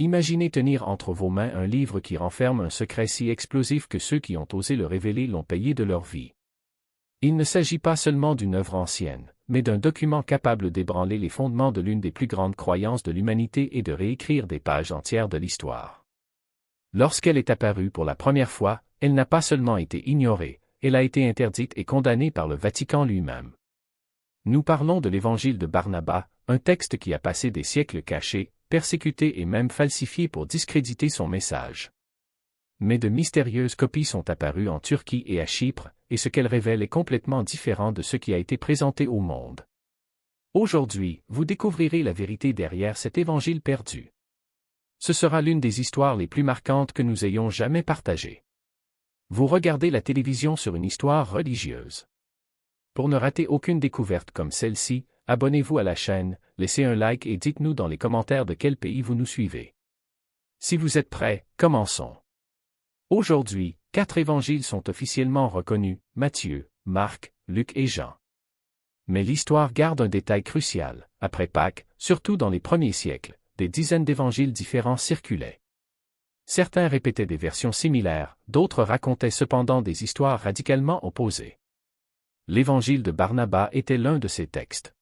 Imaginez tenir entre vos mains un livre qui renferme un secret si explosif que ceux qui ont osé le révéler l'ont payé de leur vie. Il ne s'agit pas seulement d'une œuvre ancienne, mais d'un document capable d'ébranler les fondements de l'une des plus grandes croyances de l'humanité et de réécrire des pages entières de l'histoire. Lorsqu'elle est apparue pour la première fois, elle n'a pas seulement été ignorée, elle a été interdite et condamnée par le Vatican lui-même. Nous parlons de l'Évangile de Barnabas, un texte qui a passé des siècles caché, persécuté et même falsifié pour discréditer son message. Mais de mystérieuses copies sont apparues en Turquie et à Chypre, et ce qu'elles révèlent est complètement différent de ce qui a été présenté au monde. Aujourd'hui, vous découvrirez la vérité derrière cet évangile perdu. Ce sera l'une des histoires les plus marquantes que nous ayons jamais partagées. Vous regardez la télévision sur une histoire religieuse. Pour ne rater aucune découverte comme celle-ci, abonnez-vous à la chaîne, laissez un like et dites-nous dans les commentaires de quel pays vous nous suivez. Si vous êtes prêts, commençons. Aujourd'hui, 4 évangiles sont officiellement reconnus, Matthieu, Marc, Luc et Jean. Mais l'histoire garde un détail crucial. Après Pâques, surtout dans les premiers siècles, des dizaines d'évangiles différents circulaient. Certains répétaient des versions similaires, d'autres racontaient cependant des histoires radicalement opposées. L'évangile de Barnabas était l'un de ces textes.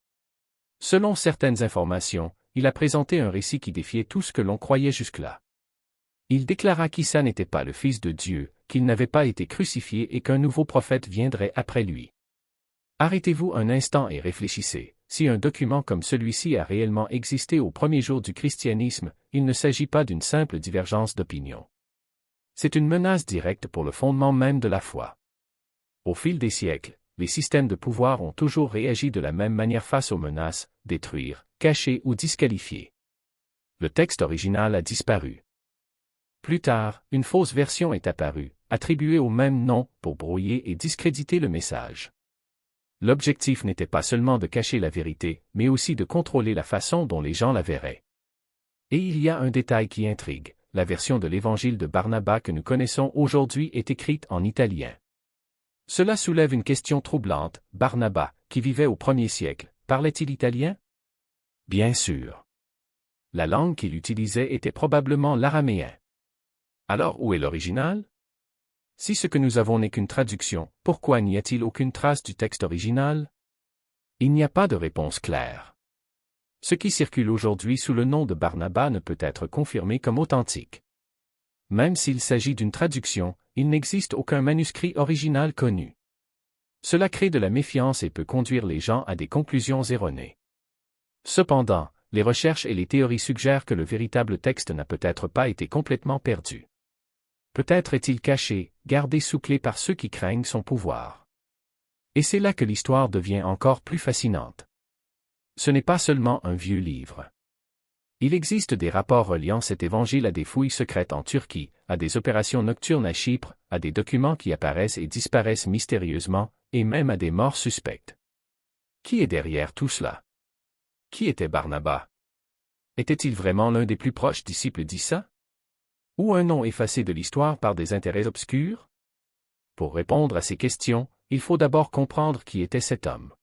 Selon certaines informations, il a présenté un récit qui défiait tout ce que l'on croyait jusque-là. Il déclara qu'Issa n'était pas le Fils de Dieu, qu'il n'avait pas été crucifié et qu'un nouveau prophète viendrait après lui. Arrêtez-vous un instant et réfléchissez. Si un document comme celui-ci a réellement existé au premier jour du christianisme, il ne s'agit pas d'une simple divergence d'opinion. C'est une menace directe pour le fondement même de la foi. Au fil des siècles, les systèmes de pouvoir ont toujours réagi de la même manière face aux menaces, détruire, cacher ou disqualifier. Le texte original a disparu. Plus tard, une fausse version est apparue, attribuée au même nom, pour brouiller et discréditer le message. L'objectif n'était pas seulement de cacher la vérité, mais aussi de contrôler la façon dont les gens la verraient. Et il y a un détail qui intrigue, la version de l'évangile de Barnabas que nous connaissons aujourd'hui est écrite en italien. Cela soulève une question troublante, Barnabas, qui vivait au 1er siècle, parlait-il italien? Bien sûr. La langue qu'il utilisait était probablement l'araméen. Alors où est l'original? Si ce que nous avons n'est qu'une traduction, pourquoi n'y a-t-il aucune trace du texte original? Il n'y a pas de réponse claire. Ce qui circule aujourd'hui sous le nom de Barnabas ne peut être confirmé comme authentique. Même s'il s'agit d'une traduction, il n'existe aucun manuscrit original connu. Cela crée de la méfiance et peut conduire les gens à des conclusions erronées. Cependant, les recherches et les théories suggèrent que le véritable texte n'a peut-être pas été complètement perdu. Peut-être est-il caché, gardé sous clé par ceux qui craignent son pouvoir. Et c'est là que l'histoire devient encore plus fascinante. Ce n'est pas seulement un vieux livre. Il existe des rapports reliant cet évangile à des fouilles secrètes en Turquie, à des opérations nocturnes à Chypre, à des documents qui apparaissent et disparaissent mystérieusement, et même à des morts suspectes. Qui est derrière tout cela? Qui était Barnabas? Était-il vraiment l'un des plus proches disciples d'Issa? Ou un nom effacé de l'histoire par des intérêts obscurs? Pour répondre à ces questions, il faut d'abord comprendre qui était cet homme.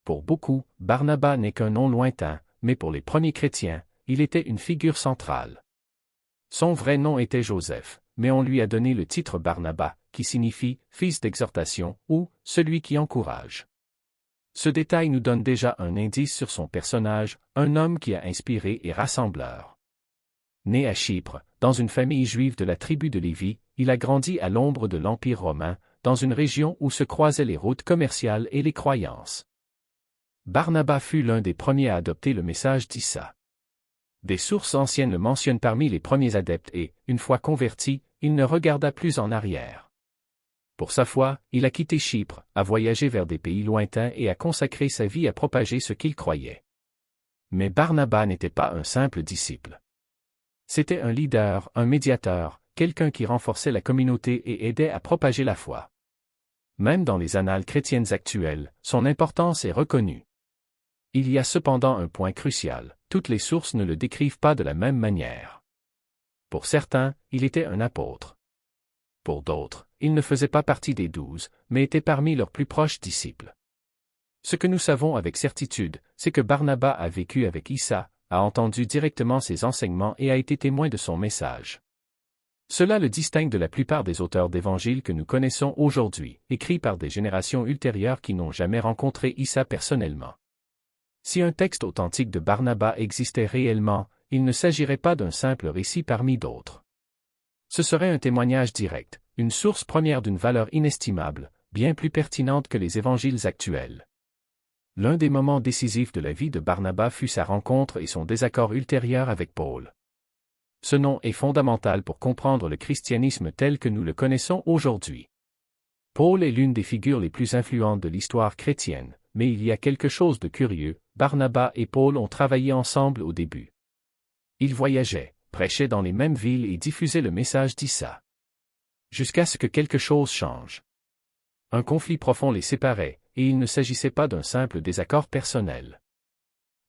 Pour beaucoup, Barnabas n'est qu'un nom lointain, mais pour les premiers chrétiens, il était une figure centrale. Son vrai nom était Joseph, mais on lui a donné le titre Barnabas, qui signifie « fils d'exhortation » ou « celui qui encourage ». Ce détail nous donne déjà un indice sur son personnage, un homme qui a inspiré et rassembleur. Né à Chypre, dans une famille juive de la tribu de Lévi, il a grandi à l'ombre de l'Empire romain, dans une région où se croisaient les routes commerciales et les croyances. Barnabas fut l'un des premiers à adopter le message d'Issa. Des sources anciennes le mentionnent parmi les premiers adeptes et, une fois converti, il ne regarda plus en arrière. Pour sa foi, il a quitté Chypre, a voyagé vers des pays lointains et a consacré sa vie à propager ce qu'il croyait. Mais Barnabas n'était pas un simple disciple. C'était un leader, un médiateur, quelqu'un qui renforçait la communauté et aidait à propager la foi. Même dans les annales chrétiennes actuelles, son importance est reconnue. Il y a cependant un point crucial, toutes les sources ne le décrivent pas de la même manière. Pour certains, il était un apôtre. Pour d'autres, il ne faisait pas partie des 12, mais était parmi leurs plus proches disciples. Ce que nous savons avec certitude, c'est que Barnabas a vécu avec Issa, a entendu directement ses enseignements et a été témoin de son message. Cela le distingue de la plupart des auteurs d'évangiles que nous connaissons aujourd'hui, écrits par des générations ultérieures qui n'ont jamais rencontré Issa personnellement. Si un texte authentique de Barnabas existait réellement, il ne s'agirait pas d'un simple récit parmi d'autres. Ce serait un témoignage direct, une source première d'une valeur inestimable, bien plus pertinente que les évangiles actuels. L'un des moments décisifs de la vie de Barnabas fut sa rencontre et son désaccord ultérieur avec Paul. Ce nom est fondamental pour comprendre le christianisme tel que nous le connaissons aujourd'hui. Paul est l'une des figures les plus influentes de l'histoire chrétienne, mais il y a quelque chose de curieux, Barnabas et Paul ont travaillé ensemble au début. Ils voyageaient, prêchaient dans les mêmes villes et diffusaient le message d'Issa. Jusqu'à ce que quelque chose change. Un conflit profond les séparait, et il ne s'agissait pas d'un simple désaccord personnel.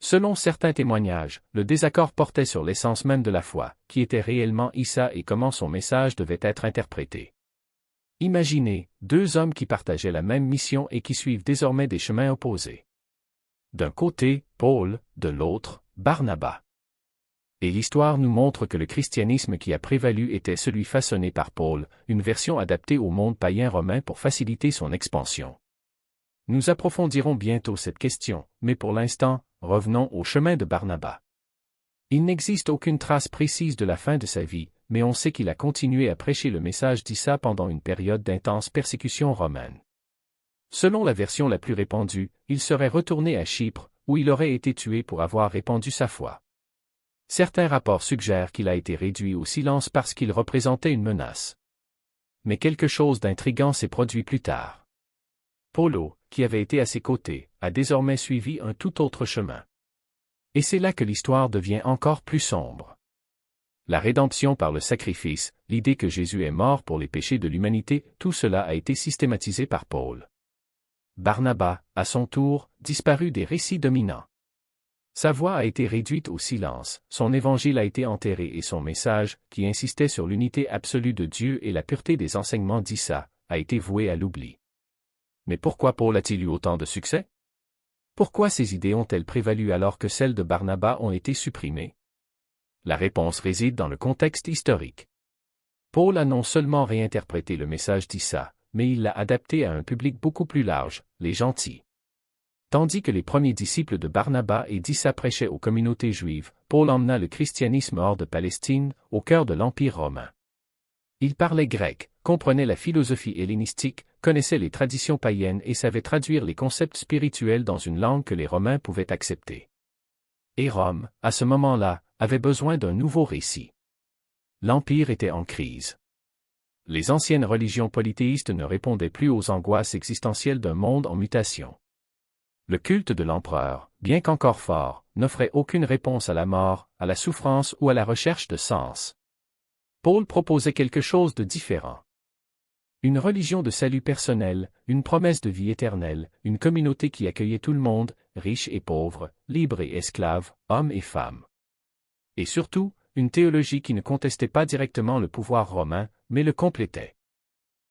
Selon certains témoignages, le désaccord portait sur l'essence même de la foi, qui était réellement Issa et comment son message devait être interprété. Imaginez, deux hommes qui partageaient la même mission et qui suivent désormais des chemins opposés. D'un côté, Paul, de l'autre, Barnabas. Et l'histoire nous montre que le christianisme qui a prévalu était celui façonné par Paul, une version adaptée au monde païen romain pour faciliter son expansion. Nous approfondirons bientôt cette question, mais pour l'instant, revenons au chemin de Barnabas. Il n'existe aucune trace précise de la fin de sa vie, mais on sait qu'il a continué à prêcher le message d'Issa pendant une période d'intense persécution romaine. Selon la version la plus répandue, il serait retourné à Chypre, où il aurait été tué pour avoir répandu sa foi. Certains rapports suggèrent qu'il a été réduit au silence parce qu'il représentait une menace. Mais quelque chose d'intrigant s'est produit plus tard. Paulo, qui avait été à ses côtés, a désormais suivi un tout autre chemin. Et c'est là que l'histoire devient encore plus sombre. La rédemption par le sacrifice, l'idée que Jésus est mort pour les péchés de l'humanité, tout cela a été systématisé par Paul. Barnabas, à son tour, disparut des récits dominants. Sa voix a été réduite au silence, son évangile a été enterré et son message, qui insistait sur l'unité absolue de Dieu et la pureté des enseignements d'Issa, a été voué à l'oubli. Mais pourquoi Paul a-t-il eu autant de succès? Pourquoi ces idées ont-elles prévalu alors que celles de Barnabas ont été supprimées? La réponse réside dans le contexte historique. Paul a non seulement réinterprété le message d'Issa, mais il l'a adapté à un public beaucoup plus large, les gentils. Tandis que les premiers disciples de Barnabas et d'Issa prêchaient aux communautés juives, Paul emmena le christianisme hors de Palestine, au cœur de l'Empire romain. Il parlait grec, comprenait la philosophie hellénistique, connaissait les traditions païennes et savait traduire les concepts spirituels dans une langue que les Romains pouvaient accepter. Et Rome, à ce moment-là, avait besoin d'un nouveau récit. L'Empire était en crise. Les anciennes religions polythéistes ne répondaient plus aux angoisses existentielles d'un monde en mutation. Le culte de l'empereur, bien qu'encore fort, n'offrait aucune réponse à la mort, à la souffrance ou à la recherche de sens. Paul proposait quelque chose de différent. Une religion de salut personnel, une promesse de vie éternelle, une communauté qui accueillait tout le monde, riches et pauvres, libres et esclaves, hommes et femmes. Et surtout, une théologie qui ne contestait pas directement le pouvoir romain, mais le complétait.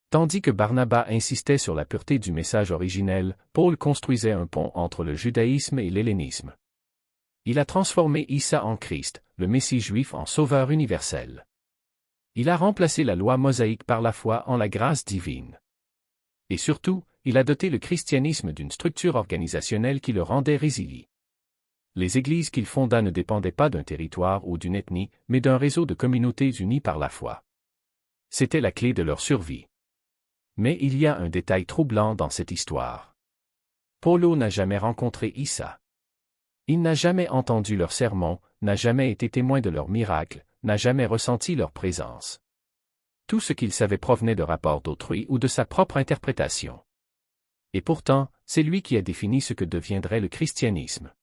Tandis que Barnabas insistait sur la pureté du message originel, Paul construisait un pont entre le judaïsme et l'hellénisme. Il a transformé Issa en Christ, le Messie juif en sauveur universel. Il a remplacé la loi mosaïque par la foi en la grâce divine. Et surtout, il a doté le christianisme d'une structure organisationnelle qui le rendait résilient. Les églises qu'il fonda ne dépendaient pas d'un territoire ou d'une ethnie, mais d'un réseau de communautés unies par la foi. C'était la clé de leur survie. Mais il y a un détail troublant dans cette histoire. Paulo n'a jamais rencontré Issa. Il n'a jamais entendu leurs sermons, n'a jamais été témoin de leurs miracles, n'a jamais ressenti leur présence. Tout ce qu'il savait provenait de rapports d'autrui ou de sa propre interprétation. Et pourtant, c'est lui qui a défini ce que deviendrait le christianisme.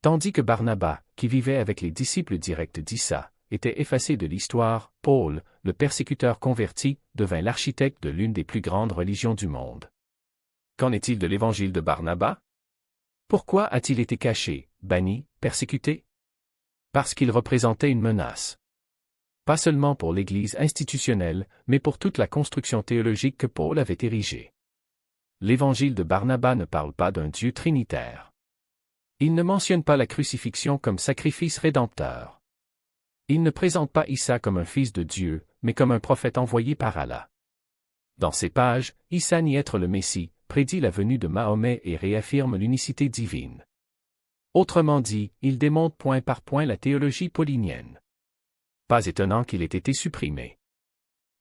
Tandis que Barnabas, qui vivait avec les disciples directs d'Issa, était effacé de l'histoire, Paul, le persécuteur converti, devint l'architecte de l'une des plus grandes religions du monde. Qu'en est-il de l'évangile de Barnabas? Pourquoi a-t-il été caché, banni, persécuté? Parce qu'il représentait une menace. Pas seulement pour l'Église institutionnelle, mais pour toute la construction théologique que Paul avait érigée. L'évangile de Barnabas ne parle pas d'un Dieu trinitaire. Il ne mentionne pas la crucifixion comme sacrifice rédempteur. Il ne présente pas Issa comme un fils de Dieu, mais comme un prophète envoyé par Allah. Dans ces pages, Issa nie être le Messie, prédit la venue de Mahomet et réaffirme l'unicité divine. Autrement dit, il démonte point par point la théologie paulinienne. Pas étonnant qu'il ait été supprimé.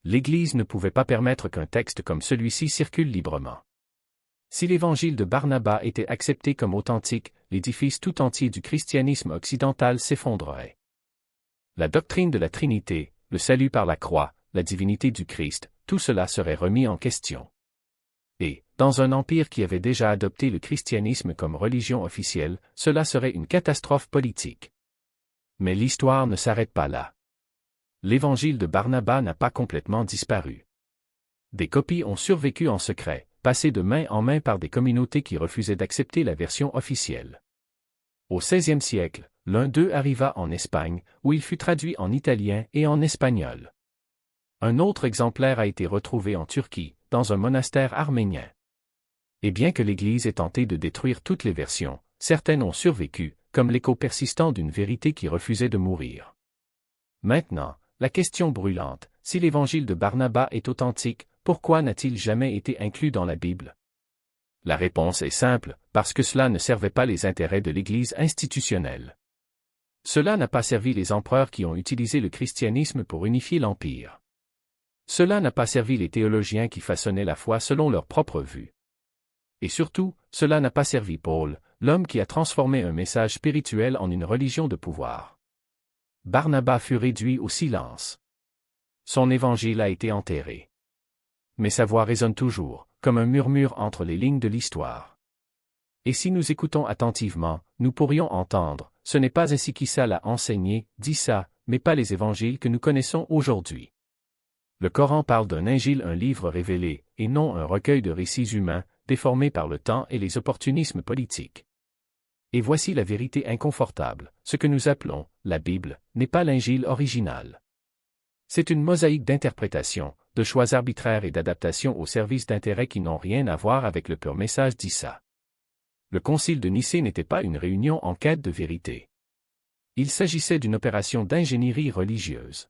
L'Église ne pouvait pas permettre qu'un texte comme celui-ci circule librement. Si l'évangile de Barnabas était accepté comme authentique, l'édifice tout entier du christianisme occidental s'effondrerait. La doctrine de la Trinité, le salut par la croix, la divinité du Christ, tout cela serait remis en question. Et, dans un empire qui avait déjà adopté le christianisme comme religion officielle, cela serait une catastrophe politique. Mais l'histoire ne s'arrête pas là. L'évangile de Barnabas n'a pas complètement disparu. Des copies ont survécu en secret, passées de main en main par des communautés qui refusaient d'accepter la version officielle. Au XVIe siècle, l'un d'eux arriva en Espagne, où il fut traduit en italien et en espagnol. Un autre exemplaire a été retrouvé en Turquie, dans un monastère arménien. Et bien que l'Église ait tenté de détruire toutes les versions, certaines ont survécu, comme l'écho persistant d'une vérité qui refusait de mourir. Maintenant, la question brûlante, si l'évangile de Barnabas est authentique, pourquoi n'a-t-il jamais été inclus dans la Bible? La réponse est simple, parce que cela ne servait pas les intérêts de l'Église institutionnelle. Cela n'a pas servi les empereurs qui ont utilisé le christianisme pour unifier l'Empire. Cela n'a pas servi les théologiens qui façonnaient la foi selon leur propre vue. Et surtout, cela n'a pas servi Paul, l'homme qui a transformé un message spirituel en une religion de pouvoir. Barnabas fut réduit au silence. Son évangile a été enterré. Mais sa voix résonne toujours, comme un murmure entre les lignes de l'histoire. Et si nous écoutons attentivement, nous pourrions entendre, ce n'est pas ainsi qu'Issa l'a enseigné, dit ça, mais pas les évangiles que nous connaissons aujourd'hui. Le Coran parle d'un injil, un livre révélé, et non un recueil de récits humains, déformés par le temps et les opportunismes politiques. Et voici la vérité inconfortable, ce que nous appelons la Bible n'est pas l'injil original. C'est une mosaïque d'interprétations, de choix arbitraires et d'adaptations au service d'intérêts qui n'ont rien à voir avec le pur message d'Issa. Le concile de Nicée n'était pas une réunion en quête de vérité. Il s'agissait d'une opération d'ingénierie religieuse.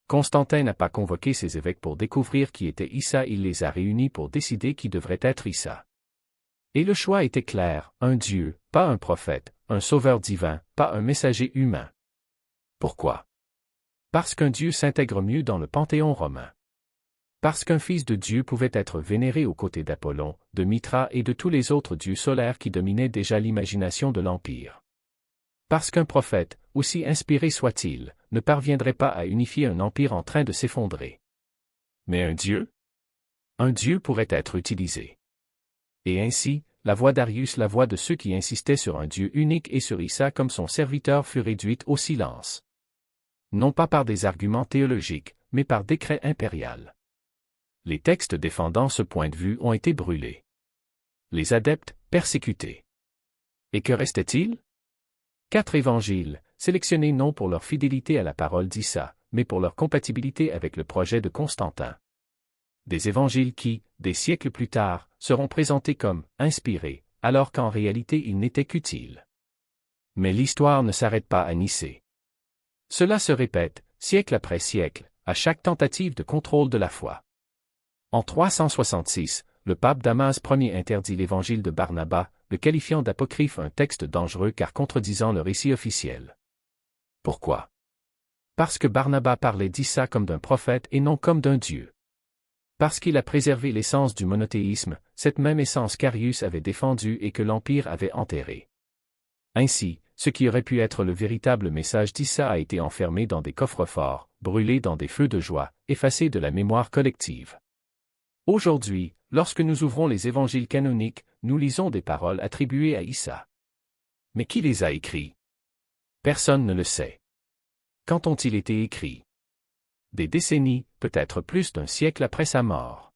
Constantin n'a pas convoqué ses évêques pour découvrir qui était Issa, il les a réunis pour décider qui devrait être Issa. Et le choix était clair, un Dieu, pas un prophète, un sauveur divin, pas un messager humain. Pourquoi? Parce qu'un Dieu s'intègre mieux dans le panthéon romain. Parce qu'un fils de Dieu pouvait être vénéré aux côtés d'Apollon, de Mithra et de tous les autres dieux solaires qui dominaient déjà l'imagination de l'Empire. Parce qu'un prophète, aussi inspiré soit-il, ne parviendrait pas à unifier un empire en train de s'effondrer. Mais un Dieu? Un Dieu pourrait être utilisé. Et ainsi, la voix d'Arius, la voix de ceux qui insistaient sur un Dieu unique et sur Issa comme son serviteur fut réduite au silence. Non pas par des arguments théologiques, mais par décret impérial. Les textes défendant ce point de vue ont été brûlés. Les adeptes, persécutés. Et que restait-il? 4 évangiles, sélectionnés non pour leur fidélité à la parole d'Issa, mais pour leur compatibilité avec le projet de Constantin. Des évangiles qui, des siècles plus tard, seront présentés comme inspirés, alors qu'en réalité ils n'étaient qu'utiles. Mais l'histoire ne s'arrête pas à Nicée. Cela se répète, siècle après siècle, à chaque tentative de contrôle de la foi. En 366, le pape Damas Ier interdit l'évangile de Barnabas, le qualifiant d'apocryphe, un texte dangereux car contredisant le récit officiel. Pourquoi? Parce que Barnabas parlait d'Issa comme d'un prophète et non comme d'un Dieu. Parce qu'il a préservé l'essence du monothéisme, cette même essence qu'Arius avait défendue et que l'Empire avait enterrée. Ainsi, ce qui aurait pu être le véritable message d'Issa a été enfermé dans des coffres-forts, brûlé dans des feux de joie, effacé de la mémoire collective. Aujourd'hui, lorsque nous ouvrons les évangiles canoniques, nous lisons des paroles attribuées à Issa. Mais qui les a écrits? Personne ne le sait. Quand ont-ils été écrits? Des décennies, peut-être plus d'un siècle après sa mort.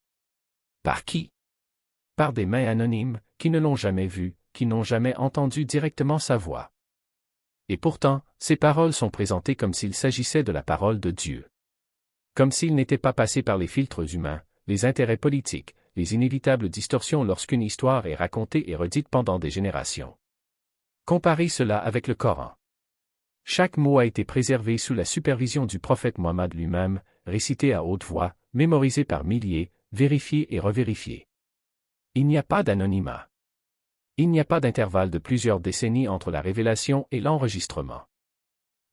Par qui? Par des mains anonymes, qui ne l'ont jamais vu, qui n'ont jamais entendu directement sa voix. Et pourtant, ces paroles sont présentées comme s'il s'agissait de la parole de Dieu. Comme s'il n'était pas passé par les filtres humains, les intérêts politiques, les inévitables distorsions lorsqu'une histoire est racontée et redite pendant des générations. Comparez cela avec le Coran. Chaque mot a été préservé sous la supervision du prophète Mohammed lui-même, récité à haute voix, mémorisé par milliers, vérifié et revérifié. Il n'y a pas d'anonymat. Il n'y a pas d'intervalle de plusieurs décennies entre la révélation et l'enregistrement.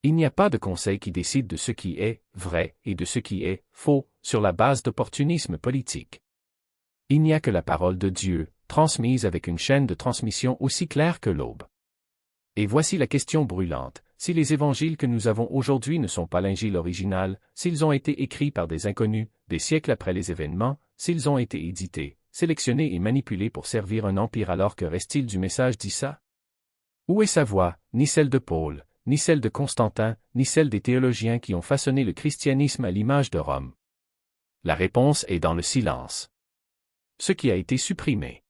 Il n'y a pas de conseil qui décide de ce qui est vrai et de ce qui est faux sur la base d'opportunisme politique. Il n'y a que la parole de Dieu, transmise avec une chaîne de transmission aussi claire que l'aube. Et voici la question brûlante. Si les évangiles que nous avons aujourd'hui ne sont pas l'injil original, s'ils ont été écrits par des inconnus, des siècles après les événements, s'ils ont été édités, sélectionnés et manipulés pour servir un empire, alors que reste-t-il du message d'Issa? Où est sa voix, ni celle de Paul, ni celle de Constantin, ni celle des théologiens qui ont façonné le christianisme à l'image de Rome? La réponse est dans le silence. Ce qui a été supprimé.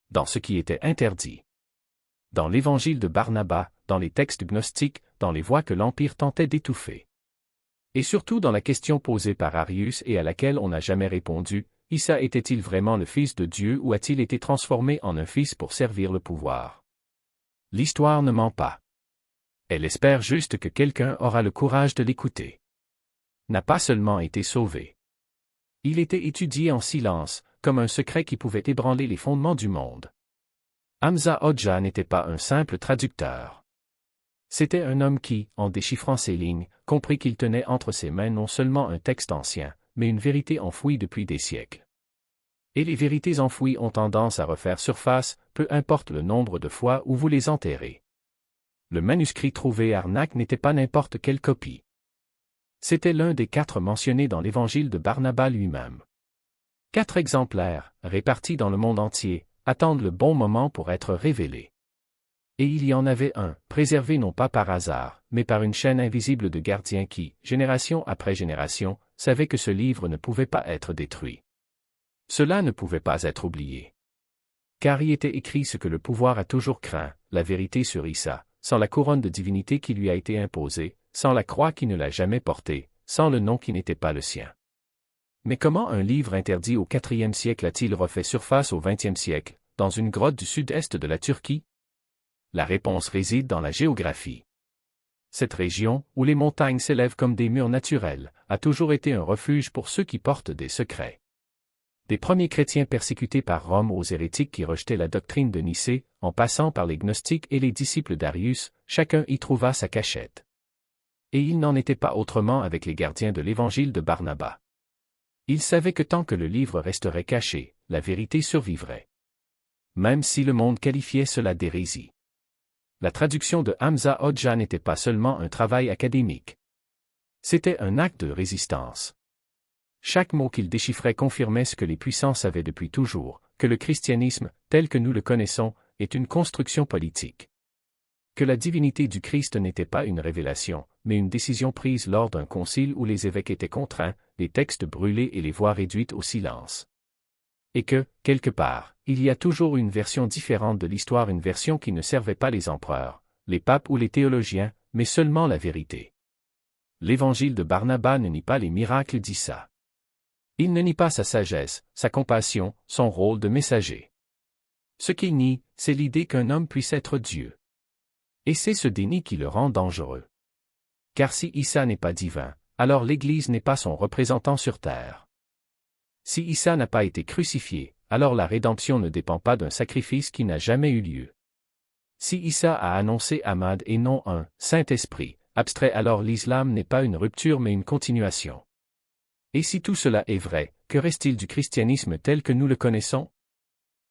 Dans ce qui était interdit. Dans l'évangile de Barnabas, dans les textes gnostiques, dans les voix que l'Empire tentait d'étouffer. Et surtout dans la question posée par Arius et à laquelle on n'a jamais répondu, Issa était-il vraiment le Fils de Dieu ou a-t-il été transformé en un fils pour servir le pouvoir? L'histoire ne ment pas. Elle espère juste que quelqu'un aura le courage de l'écouter. N'a pas seulement été sauvé. Il était étudié en silence, comme un secret qui pouvait ébranler les fondements du monde. Hamza Hodja n'était pas un simple traducteur. C'était un homme qui, en déchiffrant ces lignes, comprit qu'il tenait entre ses mains non seulement un texte ancien, mais une vérité enfouie depuis des siècles. Et les vérités enfouies ont tendance à refaire surface, peu importe le nombre de fois où vous les enterrez. Le manuscrit trouvé à Arnak n'était pas n'importe quelle copie. C'était l'un des 4 mentionnés dans l'évangile de Barnabas lui-même. 4 exemplaires, répartis dans le monde entier, attendent le bon moment pour être révélés. Et il y en avait un, préservé non pas par hasard, mais par une chaîne invisible de gardiens qui, génération après génération, savaient que ce livre ne pouvait pas être détruit. Cela ne pouvait pas être oublié. Car y était écrit ce que le pouvoir a toujours craint, la vérité sur Issa, sans la couronne de divinité qui lui a été imposée, sans la croix qui ne l'a jamais portée, sans le nom qui n'était pas le sien. Mais comment un livre interdit au IVe siècle a-t-il refait surface au XXe siècle, dans une grotte du sud-est de la Turquie? La réponse réside dans la géographie. Cette région, où les montagnes s'élèvent comme des murs naturels, a toujours été un refuge pour ceux qui portent des secrets. Des premiers chrétiens persécutés par Rome aux hérétiques qui rejetaient la doctrine de Nicée, en passant par les gnostiques et les disciples d'Arius, chacun y trouva sa cachette. Et il n'en était pas autrement avec les gardiens de l'évangile de Barnabas. Ils savaient que tant que le livre resterait caché, la vérité survivrait. Même si le monde qualifiait cela d'hérésie. La traduction de Hamza Hodja n'était pas seulement un travail académique. C'était un acte de résistance. Chaque mot qu'il déchiffrait confirmait ce que les puissants savaient depuis toujours, que le christianisme, tel que nous le connaissons, est une construction politique. Que la divinité du Christ n'était pas une révélation, mais une décision prise lors d'un concile où les évêques étaient contraints, les textes brûlés et les voix réduites au silence. Et que, quelque part, il y a toujours une version différente de l'histoire, une version qui ne servait pas les empereurs, les papes ou les théologiens, mais seulement la vérité. L'évangile de Barnabas ne nie pas les miracles d'Issa. Il ne nie pas sa sagesse, sa compassion, son rôle de messager. Ce qu'il nie, c'est l'idée qu'un homme puisse être Dieu. Et c'est ce déni qui le rend dangereux. Car si Issa n'est pas divin, alors l'Église n'est pas son représentant sur terre. Si Issa n'a pas été crucifié, alors la rédemption ne dépend pas d'un sacrifice qui n'a jamais eu lieu. Si Issa a annoncé Ahmad et non un Saint-Esprit, abstrait, alors l'islam n'est pas une rupture mais une continuation. Et si tout cela est vrai, que reste-t-il du christianisme tel que nous le connaissons?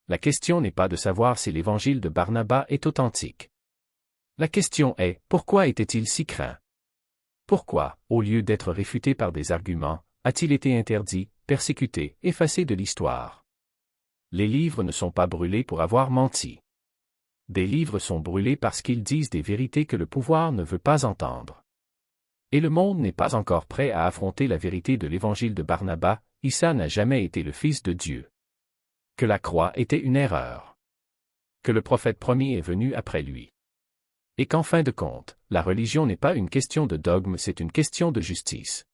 La question n'est pas de savoir si l'évangile de Barnabas est authentique. La question est, pourquoi était-il si craint? Pourquoi, au lieu d'être réfuté par des arguments, a-t-il été interdit, persécuté, effacé de l'histoire? Les livres ne sont pas brûlés pour avoir menti. Des livres sont brûlés parce qu'ils disent des vérités que le pouvoir ne veut pas entendre. Et le monde n'est pas encore prêt à affronter la vérité de l'évangile de Barnabas, Issa n'a jamais été le Fils de Dieu. Que la croix était une erreur. Que le prophète promis est venu après lui. Et qu'en fin de compte, la religion n'est pas une question de dogme, c'est une question de justice.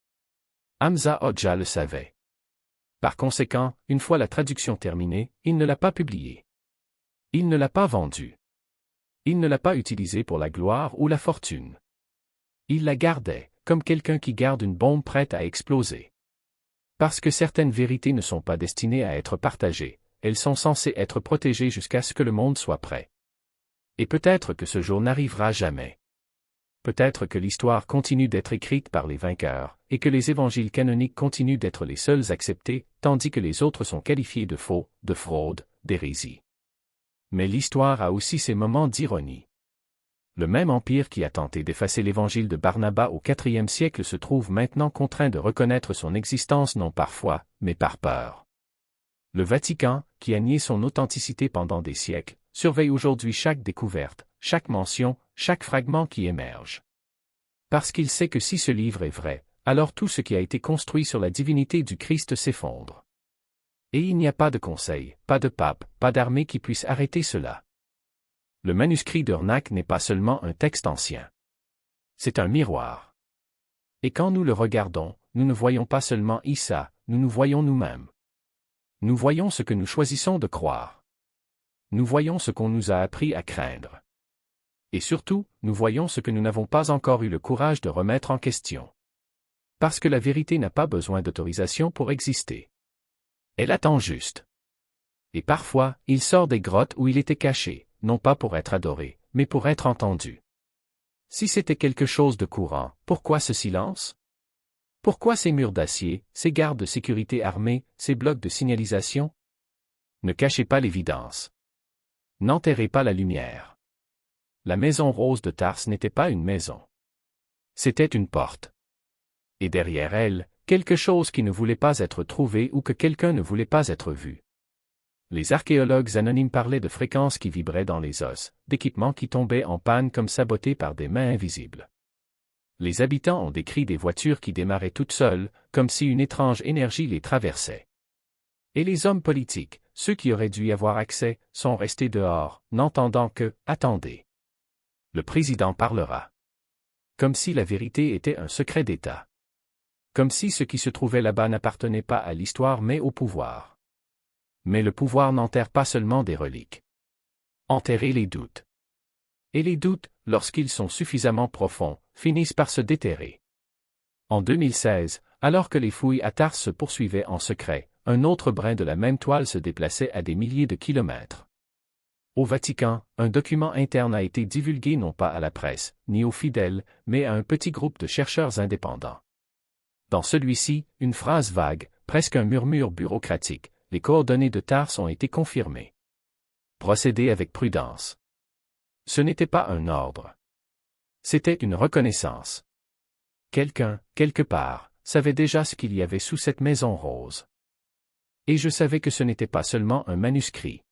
Hamza Hodja le savait. Par conséquent, une fois la traduction terminée, il ne l'a pas publiée. Il ne l'a pas vendue. Il ne l'a pas utilisée pour la gloire ou la fortune. Il la gardait, comme quelqu'un qui garde une bombe prête à exploser. Parce que certaines vérités ne sont pas destinées à être partagées, elles sont censées être protégées jusqu'à ce que le monde soit prêt. Et peut-être que ce jour n'arrivera jamais. Peut-être que l'histoire continue d'être écrite par les vainqueurs, et que les évangiles canoniques continuent d'être les seuls acceptés, tandis que les autres sont qualifiés de faux, de fraude, d'hérésie. Mais l'histoire a aussi ses moments d'ironie. Le même empire qui a tenté d'effacer l'évangile de Barnabas au IVe siècle se trouve maintenant contraint de reconnaître son existence non par foi, mais par peur. Le Vatican, qui a nié son authenticité pendant des siècles, surveille aujourd'hui chaque découverte, chaque mention, chaque fragment qui émerge. Parce qu'il sait que si ce livre est vrai, alors tout ce qui a été construit sur la divinité du Christ s'effondre. Et il n'y a pas de conseil, pas de pape, pas d'armée qui puisse arrêter cela. Le manuscrit d'Urnak n'est pas seulement un texte ancien. C'est un miroir. Et quand nous le regardons, nous ne voyons pas seulement Issa, nous nous voyons nous-mêmes. Nous voyons ce que nous choisissons de croire. Nous voyons ce qu'on nous a appris à craindre. Et surtout, nous voyons ce que nous n'avons pas encore eu le courage de remettre en question. Parce que la vérité n'a pas besoin d'autorisation pour exister. Elle attend juste. Et parfois, il sort des grottes où il était caché, non pas pour être adoré, mais pour être entendu. Si c'était quelque chose de courant, pourquoi ce silence? Pourquoi ces murs d'acier, ces gardes de sécurité armés, ces blocs de signalisation? Ne cachez pas l'évidence. N'enterrez pas la lumière. La maison rose de Tarse n'était pas une maison. C'était une porte. Et derrière elle, quelque chose qui ne voulait pas être trouvé ou que quelqu'un ne voulait pas être vu. Les archéologues anonymes parlaient de fréquences qui vibraient dans les os, d'équipements qui tombaient en panne comme sabotés par des mains invisibles. Les habitants ont décrit des voitures qui démarraient toutes seules, comme si une étrange énergie les traversait. Et les hommes politiques, ceux qui auraient dû y avoir accès, sont restés dehors, n'entendant que « attendez ». Le président parlera. Comme si la vérité était un secret d'État. Comme si ce qui se trouvait là-bas n'appartenait pas à l'histoire mais au pouvoir. Mais le pouvoir n'enterre pas seulement des reliques. Enterrez les doutes. Et les doutes, lorsqu'ils sont suffisamment profonds, finissent par se déterrer. En 2016, alors que les fouilles à Tarse se poursuivaient en secret, un autre brin de la même toile se déplaçait à des milliers de kilomètres. Au Vatican, un document interne a été divulgué non pas à la presse, ni aux fidèles, mais à un petit groupe de chercheurs indépendants. Dans celui-ci, une phrase vague, presque un murmure bureaucratique, les coordonnées de Tarse ont été confirmées. Procédez avec prudence. Ce n'était pas un ordre. C'était une reconnaissance. Quelqu'un, quelque part, savait déjà ce qu'il y avait sous cette maison rose. Et je savais que ce n'était pas seulement un manuscrit.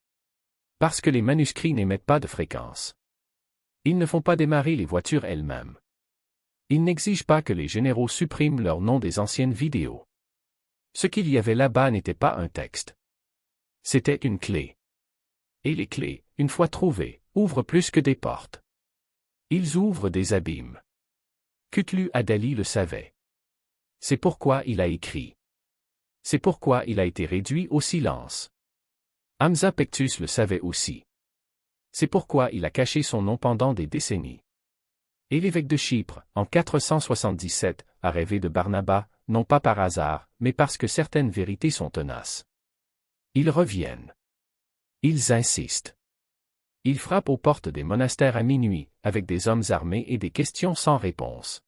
Parce que les manuscrits n'émettent pas de fréquence. Ils ne font pas démarrer les voitures elles-mêmes. Ils n'exigent pas que les généraux suppriment leur nom des anciennes vidéos. Ce qu'il y avait là-bas n'était pas un texte. C'était une clé. Et les clés, une fois trouvées, ouvrent plus que des portes. Ils ouvrent des abîmes. Kutlu Adali le savait. C'est pourquoi il a écrit. C'est pourquoi il a été réduit au silence. Hamza Pectus le savait aussi. C'est pourquoi il a caché son nom pendant des décennies. Et l'évêque de Chypre, en 477, a rêvé de Barnabas, non pas par hasard, mais parce que certaines vérités sont tenaces. Ils reviennent. Ils insistent. Ils frappent aux portes des monastères à minuit, avec des hommes armés et des questions sans réponse.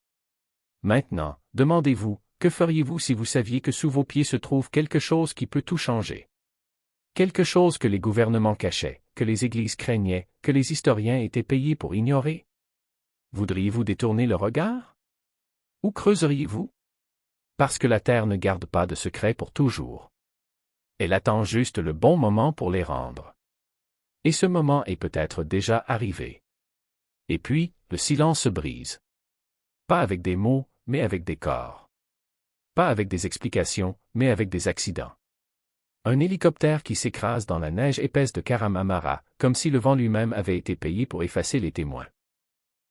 Maintenant, demandez-vous, que feriez-vous si vous saviez que sous vos pieds se trouve quelque chose qui peut tout changer? Quelque chose que les gouvernements cachaient, que les églises craignaient, que les historiens étaient payés pour ignorer? Voudriez-vous détourner le regard? Où creuseriez-vous? Parce que la terre ne garde pas de secrets pour toujours. Elle attend juste le bon moment pour les rendre. Et ce moment est peut-être déjà arrivé. Et puis, le silence se brise. Pas avec des mots, mais avec des corps. Pas avec des explications, mais avec des accidents. Un hélicoptère qui s'écrase dans la neige épaisse de Karam Amara, comme si le vent lui-même avait été payé pour effacer les témoins.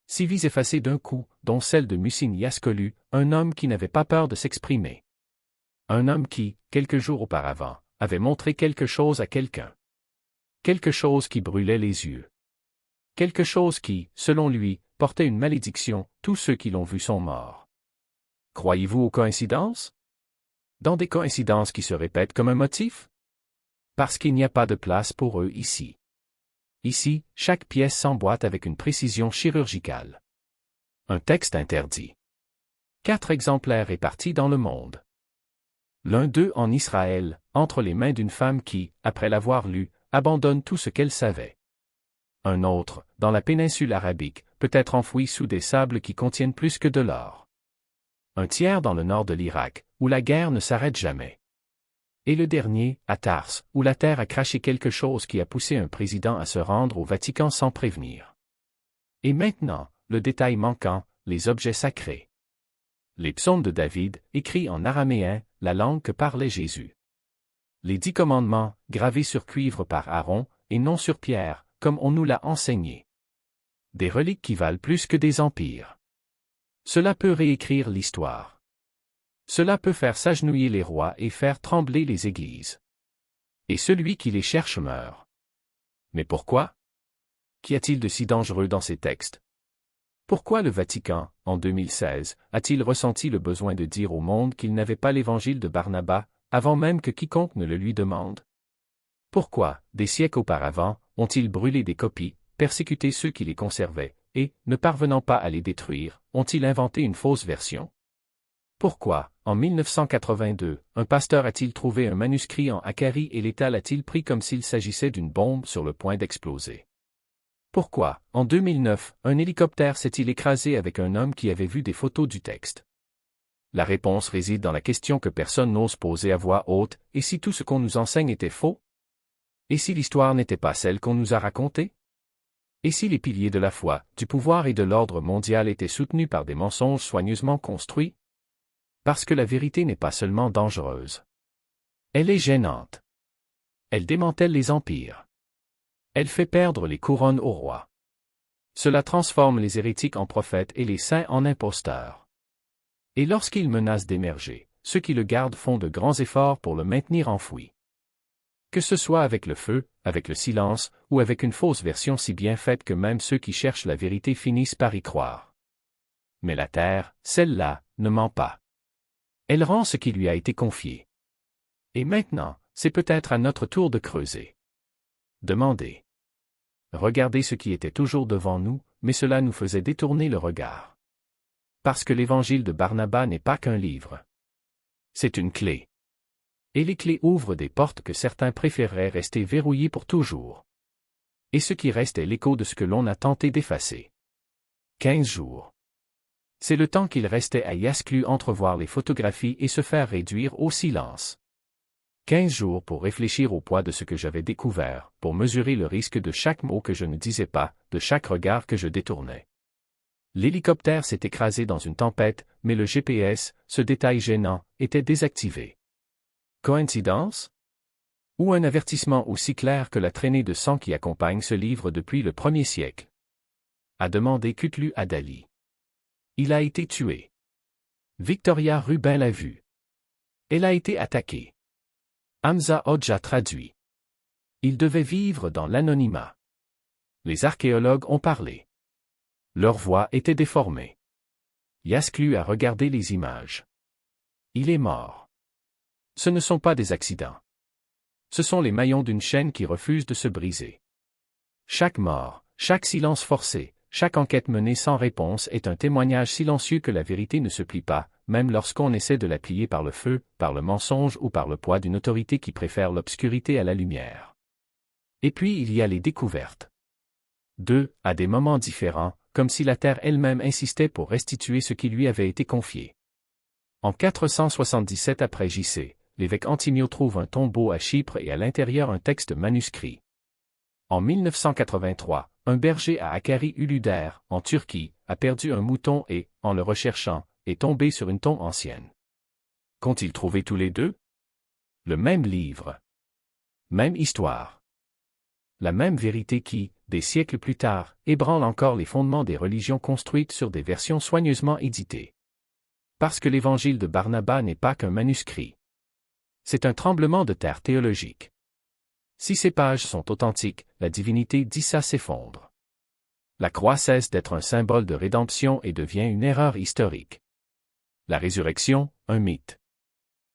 6 vies effacées d'un coup, dont celle de Musin Yaskolu, un homme qui n'avait pas peur de s'exprimer. Un homme qui, quelques jours auparavant, avait montré quelque chose à quelqu'un. Quelque chose qui brûlait les yeux. Quelque chose qui, selon lui, portait une malédiction, tous ceux qui l'ont vu sont morts. Croyez-vous aux coïncidences? Dans des coïncidences qui se répètent comme un motif? Parce qu'il n'y a pas de place pour eux ici. Ici, chaque pièce s'emboîte avec une précision chirurgicale. Un texte interdit. 4 exemplaires répartis dans le monde. L'un d'eux en Israël, entre les mains d'une femme qui, après l'avoir lu, abandonne tout ce qu'elle savait. Un autre, dans la péninsule arabique, peut être enfoui sous des sables qui contiennent plus que de l'or. Un tiers dans le nord de l'Irak, où la guerre ne s'arrête jamais. Et le dernier, à Tars, où la terre a craché quelque chose qui a poussé un président à se rendre au Vatican sans prévenir. Et maintenant, le détail manquant, les objets sacrés. Les psaumes de David, écrits en araméen, la langue que parlait Jésus. Les 10 commandements, gravés sur cuivre par Aaron, et non sur pierre, comme on nous l'a enseigné. Des reliques qui valent plus que des empires. Cela peut réécrire l'histoire. Cela peut faire s'agenouiller les rois et faire trembler les églises. Et celui qui les cherche meurt. Mais pourquoi? Qu'y a-t-il de si dangereux dans ces textes? Pourquoi le Vatican, en 2016, a-t-il ressenti le besoin de dire au monde qu'il n'avait pas l'évangile de Barnabas, avant même que quiconque ne le lui demande? Pourquoi, des siècles auparavant, ont-ils brûlé des copies, persécuté ceux qui les conservaient, et, ne parvenant pas à les détruire, ont-ils inventé une fausse version? Pourquoi, en 1982, un pasteur a-t-il trouvé un manuscrit en Akari et l'État l'a-t-il pris comme s'il s'agissait d'une bombe sur le point d'exploser? Pourquoi, en 2009, un hélicoptère s'est-il écrasé avec un homme qui avait vu des photos du texte? La réponse réside dans la question que personne n'ose poser à voix haute, et si tout ce qu'on nous enseigne était faux? Et si l'histoire n'était pas celle qu'on nous a racontée? Et si les piliers de la foi, du pouvoir et de l'ordre mondial étaient soutenus par des mensonges soigneusement construits? Parce que la vérité n'est pas seulement dangereuse. Elle est gênante. Elle démantèle les empires. Elle fait perdre les couronnes aux rois. Cela transforme les hérétiques en prophètes et les saints en imposteurs. Et lorsqu'ils menacent d'émerger, ceux qui le gardent font de grands efforts pour le maintenir enfoui. Que ce soit avec le feu, avec le silence, ou avec une fausse version si bien faite que même ceux qui cherchent la vérité finissent par y croire. Mais la terre, celle-là, ne ment pas. Elle rend ce qui lui a été confié. Et maintenant, c'est peut-être à notre tour de creuser. Demandez. Regardez ce qui était toujours devant nous, mais cela nous faisait détourner le regard. Parce que l'évangile de Barnabas n'est pas qu'un livre. C'est une clé. Et les clés ouvrent des portes que certains préféreraient rester verrouillées pour toujours. Et ce qui reste est l'écho de ce que l'on a tenté d'effacer. 15 jours. C'est le temps qu'il restait à Yasklu entrevoir les photographies et se faire réduire au silence. 15 jours pour réfléchir au poids de ce que j'avais découvert, pour mesurer le risque de chaque mot que je ne disais pas, de chaque regard que je détournais. L'hélicoptère s'est écrasé dans une tempête, mais le GPS, ce détail gênant, était désactivé. Coïncidence? Ou un avertissement aussi clair que la traînée de sang qui accompagne ce livre depuis le 1er siècle? A demandé Kutlu Adali. Il a été tué. Victoria Rubin l'a vu. Elle a été attaquée. Hamza Hodge a traduit. Il devait vivre dans l'anonymat. Les archéologues ont parlé. Leur voix était déformée. Yasklu a regardé les images. Il est mort. Ce ne sont pas des accidents. Ce sont les maillons d'une chaîne qui refusent de se briser. Chaque mort, chaque silence forcé, chaque enquête menée sans réponse est un témoignage silencieux que la vérité ne se plie pas, même lorsqu'on essaie de la plier par le feu, par le mensonge ou par le poids d'une autorité qui préfère l'obscurité à la lumière. Et puis il y a les découvertes. 2, à des moments différents, comme si la terre elle-même insistait pour restituer ce qui lui avait été confié. En 477 après J.C., l'évêque Antimio trouve un tombeau à Chypre et à l'intérieur un texte manuscrit. En 1983, un berger à Akari Uluder, en Turquie, a perdu un mouton et, en le recherchant, est tombé sur une tombe ancienne. Qu'ont-ils trouvé tous les deux? Le même livre. Même histoire. La même vérité qui, des siècles plus tard, ébranle encore les fondements des religions construites sur des versions soigneusement éditées. Parce que l'évangile de Barnabas n'est pas qu'un manuscrit. C'est un tremblement de terre théologique. Si ces pages sont authentiques, la divinité d'Issa s'effondre. La croix cesse d'être un symbole de rédemption et devient une erreur historique. La résurrection, un mythe.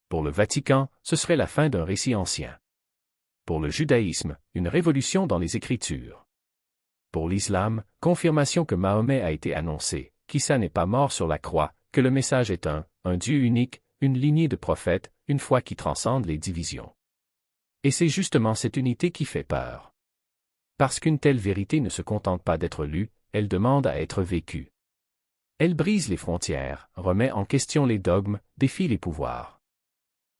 Pour le Vatican, ce serait la fin d'un récit ancien. Pour le judaïsme, une révolution dans les Écritures. Pour l'islam, confirmation que Mahomet a été annoncé, qu'Issa n'est pas mort sur la croix, que le message est un Dieu unique, une lignée de prophètes, une foi qui transcende les divisions. Et c'est justement cette unité qui fait peur. Parce qu'une telle vérité ne se contente pas d'être lue, elle demande à être vécue. Elle brise les frontières, remet en question les dogmes, défie les pouvoirs.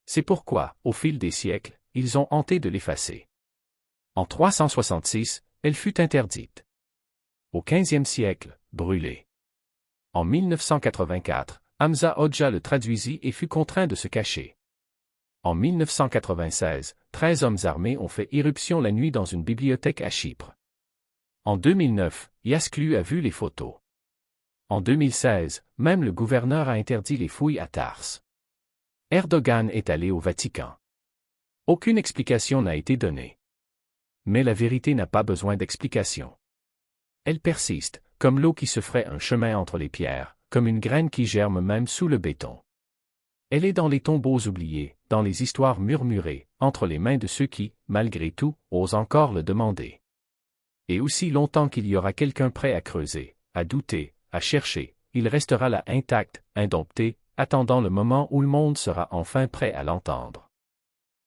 C'est pourquoi, au fil des siècles, ils ont tenté de l'effacer. En 366, elle fut interdite. Au XVe siècle, brûlée. En 1984, Hamza Hodja le traduisit et fut contraint de se cacher. En 1996, 13 hommes armés ont fait irruption la nuit dans une bibliothèque à Chypre. En 2009, Yasklu a vu les photos. En 2016, même le gouverneur a interdit les fouilles à Tars. Erdogan est allé au Vatican. Aucune explication n'a été donnée. Mais la vérité n'a pas besoin d'explication. Elle persiste, comme l'eau qui se ferait un chemin entre les pierres, comme une graine qui germe même sous le béton. Elle est dans les tombeaux oubliés, dans les histoires murmurées, entre les mains de ceux qui, malgré tout, osent encore le demander. Et aussi longtemps qu'il y aura quelqu'un prêt à creuser, à douter, à chercher, il restera là intact, indompté, attendant le moment où le monde sera enfin prêt à l'entendre.